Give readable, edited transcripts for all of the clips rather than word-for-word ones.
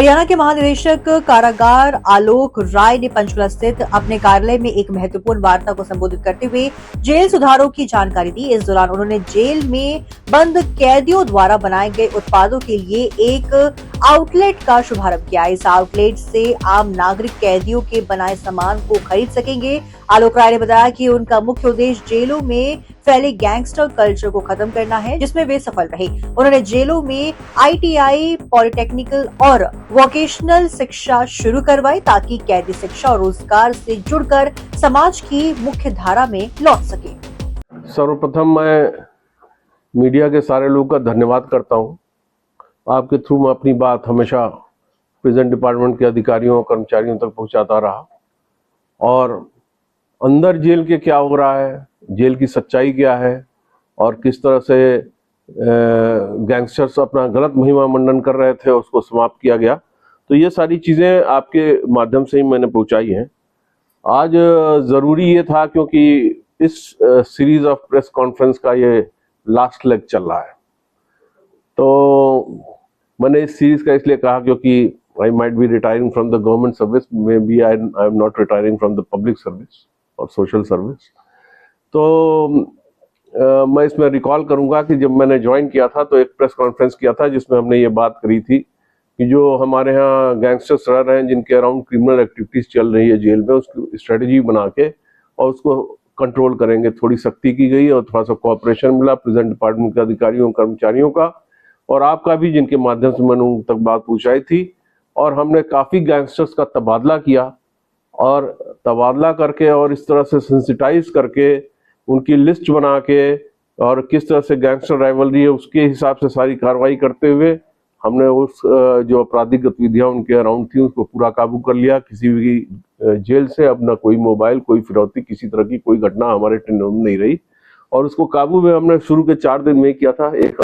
हरियाणा के महानिदेशक कारागार आलोक राय ने पंचकुला स्थित अपने कार्यालय में एक महत्वपूर्ण वार्ता को संबोधित करते हुए जेल सुधारों की जानकारी दी। इस दौरान उन्होंने जेल में बंद कैदियों द्वारा बनाए गए उत्पादों के लिए एक आउटलेट का शुभारंभ किया। इस आउटलेट से आम नागरिक कैदियों के बनाए सामान को खरीद सकेंगे। आलोक राय ने बताया कि उनका मुख्य उद्देश्य जेलों में फैले गैंगस्टर कल्चर को खत्म करना है, जिसमें वे सफल रहे। उन्होंने जेलों में ITI, पॉलिटेक्निकल और वोकेशनल शिक्षा शुरू करवाई ताकि कैदी शिक्षा और रोजगार से जुड़कर समाज की मुख्य धारा में लौट सके। सर्वप्रथम मैं मीडिया के सारे लोगों का धन्यवाद करता हूं। आपके थ्रू मैं अपनी बात हमेशा प्रिजन डिपार्टमेंट के अधिकारियों और कर्मचारियों तक पहुंचाता रहा और अंदर जेल के क्या हो रहा है, जेल की सच्चाई क्या है और किस तरह से गैंगस्टर्स अपना गलत महिमा मंडन कर रहे थे, उसको समाप्त किया गया। तो ये सारी चीज़ें आपके माध्यम से ही मैंने पहुंचाई हैं। आज ज़रूरी ये था क्योंकि इस सीरीज ऑफ प्रेस कॉन्फ्रेंस का ये लास्ट लेग चल रहा है, तो मैंने इस सीरीज का इसलिए कहा क्योंकि I might be retiring from the government service, maybe I am not retiring from the public service और सोशल सर्विस। तो मैं इसमें रिकॉल करूंगा कि जब मैंने ज्वाइन किया था तो एक प्रेस कॉन्फ्रेंस किया था जिसमें हमने ये बात करी थी कि जो हमारे यहाँ गैंगस्टर्स रह रहे हैं, जिनके अराउंड क्रिमिनल एक्टिविटीज चल रही है जेल में, उसकी स्ट्रेटजी बना के और उसको कंट्रोल करेंगे। थोड़ी सख्ती की गई और थोड़ा सा कोऑपरेशन मिला प्रेजेंट डिपार्टमेंट के अधिकारियों कर्मचारियों का और आपका भी, जिनके माध्यम से मैंने उन तक बात पहुंचाई थी। और हमने काफ़ी गैंगस्टर्स का तबादला किया और तबादला करके और इस तरह से सेंसिटाइज करके उनकी लिस्ट बना के और किस तरह से गैंगस्टर राइवलरी है उसके हिसाब से सारी कार्रवाई करते हुए हमने उस जो आपराधिक गतिविधियां उनके अराउंड थी उसको पूरा काबू कर लिया। किसी भी जेल से अब ना कोई मोबाइल, कोई फिरौती, किसी तरह की कोई घटना हमारे टेंडर में नहीं रही और उसको काबू में हमने शुरू के 4 दिन में किया था। एक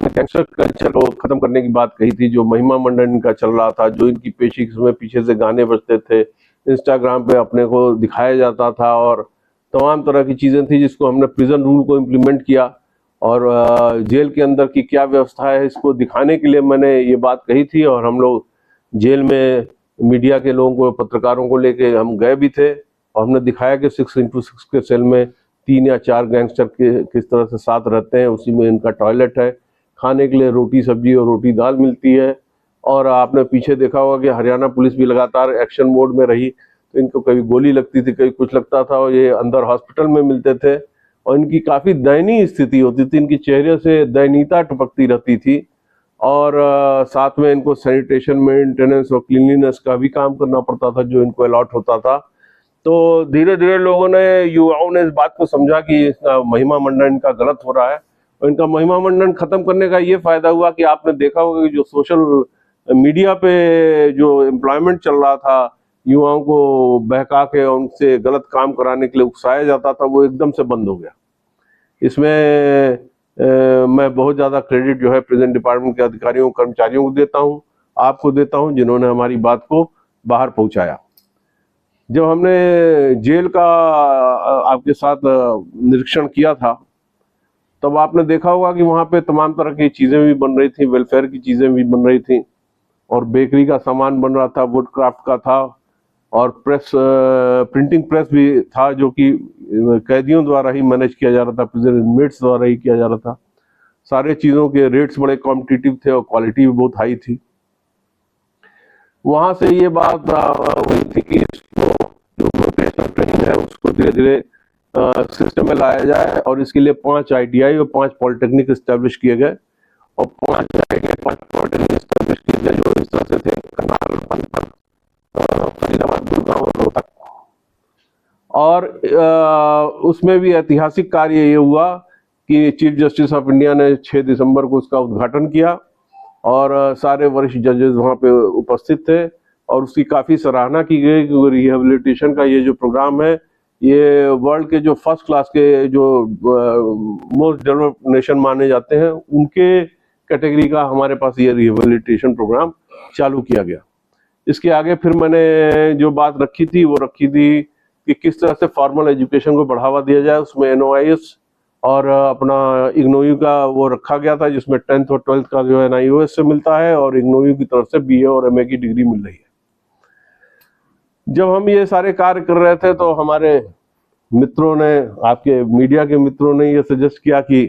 गैंगस्टर कल्चर को खत्म करने की बात कही थी, जो महिमा मंडन इनका चल रहा था, जो इनकी पेशी में पीछे से गाने बजते थे, इंस्टाग्राम पे अपने को दिखाया जाता था और तमाम तरह की चीज़ें थी जिसको हमने प्रिजन रूल को इम्प्लीमेंट किया और जेल के अंदर की क्या व्यवस्था है इसको दिखाने के लिए मैंने ये बात कही थी। और हम लोग जेल में मीडिया के लोगों को, पत्रकारों को लेके हम गए भी थे और हमने दिखाया कि 6x6 के सेल में 3 या 4 गैंगस्टर के किस तरह से साथ रहते हैं। उसी में इनका टॉयलेट है, खाने के लिए रोटी सब्जी और रोटी दाल मिलती है। और आपने पीछे देखा होगा कि हरियाणा पुलिस भी लगातार एक्शन मोड में रही, तो इनको कभी गोली लगती थी, कभी कुछ लगता था और ये अंदर हॉस्पिटल में मिलते थे और इनकी काफ़ी दयनीय स्थिति होती थी, इनकी चेहरे से दयनीयता टपकती रहती थी और साथ में इनको सैनिटेशन, मेंटेनेंस और क्लीनलीनेस का भी काम करना पड़ता था जो इनको अलॉट होता था। तो धीरे धीरे लोगों ने, युवाओं ने इस बात को समझा कि इसका महिमा मंडन इनका गलत हो रहा है और इनका महिमा मंडन खत्म करने का ये फायदा हुआ कि आपने देखा होगा कि जो सोशल मीडिया पे जो एम्प्लॉयमेंट चल रहा था, युवाओं को बहका के उनसे गलत काम कराने के लिए उकसाया जाता था, वो एकदम से बंद हो गया। इसमें मैं बहुत ज़्यादा क्रेडिट जो है प्रेजेंट डिपार्टमेंट के अधिकारियों कर्मचारियों को देता हूँ, आपको देता हूँ, जिन्होंने हमारी बात को बाहर पहुँचाया। जब हमने जेल का आपके साथ निरीक्षण किया था तब आपने देखा होगा कि वहाँ पे तमाम तरह की चीज़ें भी बन रही थी, वेलफेयर की चीज़ें भी बन रही थी और बेकरी का सामान बन रहा था, वुड क्राफ्ट का था और प्रिंटिंग प्रेस भी था जो कि कैदियों द्वारा ही मैनेज किया जा रहा था, प्रिजन इनमेट्स द्वारा ही किया जा रहा था। सारे चीज़ों के रेट्स बड़े कॉम्पिटिटिव थे और क्वालिटी भी बहुत हाई थी। वहाँ से ये बात हुई थी कि इसको जो वोकेशनल ट्रेनिंग है उसको धीरे धीरे सिस्टम में लाया जाए और इसके लिए 5 ITI और 5 पॉलिटेक्निक इस्टेब्लिश किए गए और 5 ITI 5 पॉलिटेक्निक इस्टेब्लिश किए गए जो इस तरह से थे करनाल, पानीपत, फरीदाबाद, गुड़गांव और रोहतक। और उसमें भी ऐतिहासिक कार्य ये हुआ कि चीफ जस्टिस ऑफ इंडिया ने 6 दिसंबर को उसका उद्घाटन किया और सारे वरिष्ठ जजेस वहाँ पे उपस्थित थे और उसकी काफ़ी सराहना की गई कि रिहेबिलिटेशन का ये जो प्रोग्राम है ये वर्ल्ड के जो फर्स्ट क्लास के जो मोस्ट डेवलप्ड नेशन माने जाते हैं उनके कैटेगरी का हमारे पास ये रिहेबिलिटेशन प्रोग्राम चालू किया गया। इसके आगे फिर मैंने जो बात रखी थी वो रखी थी कि किस तरह से फॉर्मल एजुकेशन को बढ़ावा दिया जाए। उसमें NOIS और अपना इग्नोयू का वो रखा गया था, जिसमें 10th और 12th का जो है NIOS से मिलता है और इग्नोयू की तरफ से BA और MA की डिग्री मिल रही है। जब हम ये सारे कार्य कर रहे थे तो हमारे मित्रों ने, आपके मीडिया के मित्रों ने ये सजेस्ट किया कि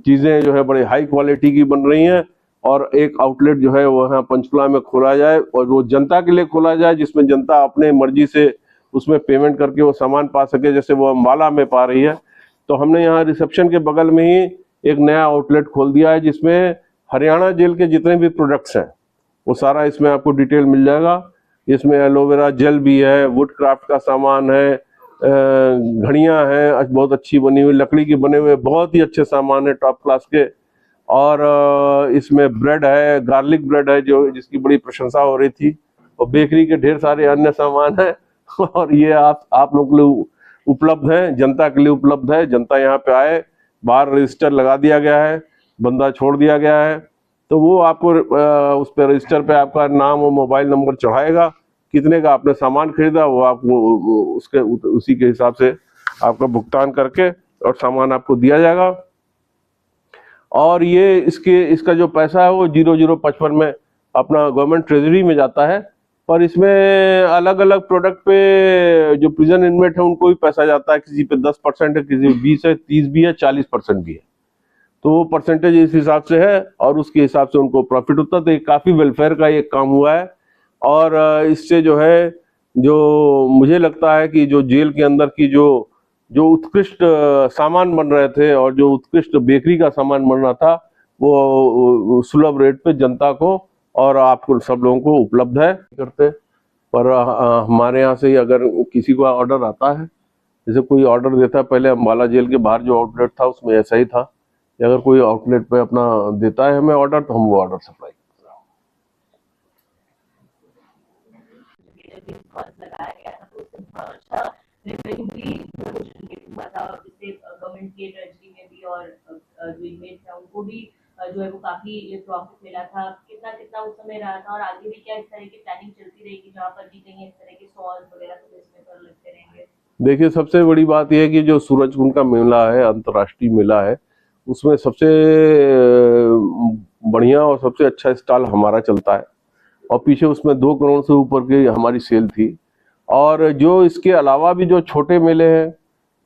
चीज़ें जो है बड़े हाई क्वालिटी की बन रही हैं और एक आउटलेट जो है वो यहाँ पंचकुला में खोला जाए और वो जनता के लिए खोला जाए, जिसमें जनता अपने मर्जी से उसमें पेमेंट करके वो सामान पा सके, जैसे वो अम्बाला में पा रही है। तो हमने यहाँ रिसेप्शन के बगल में ही एक नया आउटलेट खोल दिया है, जिसमें हरियाणा जेल के जितने भी प्रोडक्ट्स हैं वो सारा इसमें आपको डिटेल मिल जाएगा। इसमें एलोवेरा जेल भी है, वुड क्राफ्ट का सामान है, घड़ियां हैं बहुत अच्छी बनी हुई, लकड़ी के बने हुए बहुत ही अच्छे सामान है टॉप क्लास के। और इसमें ब्रेड है, गार्लिक ब्रेड है जो जिसकी बड़ी प्रशंसा हो रही थी, और बेकरी के ढेर सारे अन्य सामान है। और ये आप लोग के लिए उपलब्ध है, जनता के लिए उपलब्ध है। जनता यहाँ पे आए, बाहर रजिस्टर लगा दिया गया है, बंदा छोड़ दिया गया है, तो वो आपको उस पर रजिस्टर पे आपका नाम और मोबाइल नंबर चढ़ाएगा, कितने का आपने सामान खरीदा वो आपको उसके उसी के हिसाब से आपका भुगतान करके और सामान आपको दिया जाएगा। और ये इसका जो पैसा है वो 0055 में अपना गवर्नमेंट ट्रेजरी में जाता है। पर इसमें अलग अलग प्रोडक्ट पे जो प्रिजन इनमेट है उनको भी पैसा जाता है, किसी पे 10% है, किसी पे 20 है, 30 भी है, 40% भी है। तो वो परसेंटेज इस हिसाब से है और उसके हिसाब से उनको प्रॉफिट होता है। तो ये काफ़ी वेलफेयर का ये काम हुआ है। और इससे जो है, जो मुझे लगता है कि जो जेल के अंदर की जो उत्कृष्ट सामान बन रहे थे और जो उत्कृष्ट बेकरी का सामान बन रहा था वो सुलभ रेट पे जनता को और आपको सब लोगों को उपलब्ध है करते। पर हमारे यहाँ से ही अगर किसी को ऑर्डर आता है, जैसे कोई ऑर्डर देता है, पहले अम्बाला जेल के बाहर जो आउटलेट था उसमें ऐसा ही था, अगर कोई आउटलेट पे अपना देता है हमें ऑर्डर तो हम वो ऑर्डर सप्लाई करते हैं। जो है वो काफी प्रॉफिट मिला था। कितना उस समय रहा था और आगे भी क्या इस तरह की प्लानिंग चलती रहेगी जहाँ पर भी कहीं इस तरह के स्टॉल्स वगैरह तो इसमें पर लगते रहेंगे? देखिए, सबसे बड़ी बात यह है कि जो सूरजकुंड का मेला है, अंतर्राष्ट्रीय मेला है, उसमें सबसे बढ़िया और सबसे अच्छा स्टॉल हमारा चलता है और पीछे उसमें 2 करोड़ से ऊपर की हमारी सेल थी। और जो इसके अलावा भी जो छोटे मेले हैं,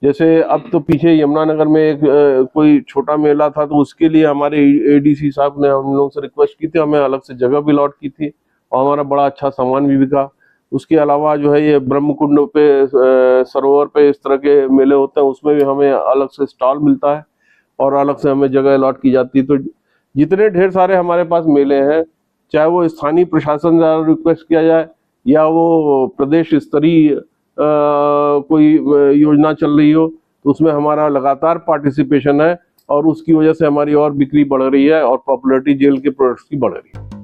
जैसे अब तो पीछे यमुनानगर में एक कोई छोटा मेला था, तो उसके लिए हमारे ADC साहब ने हम लोगों से रिक्वेस्ट की थी, हमें अलग से जगह भी अलॉट की थी और हमारा बड़ा अच्छा सामान भी बिका। उसके अलावा जो है ये ब्रह्मकुंड पे, सरोवर पे इस तरह के मेले होते हैं, उसमें भी हमें अलग से स्टॉल मिलता है और अलग से हमें जगह अलॉट की जाती है। तो जितने ढेर सारे हमारे पास मेले हैं, चाहे वो स्थानीय प्रशासन द्वारा रिक्वेस्ट किया जाए या वो प्रदेश स्तरीय कोई योजना चल रही हो, तो उसमें हमारा लगातार पार्टिसिपेशन है और उसकी वजह से हमारी और बिक्री बढ़ रही है और पॉपुलैरिटी जेल के प्रोडक्ट्स की बढ़ रही है।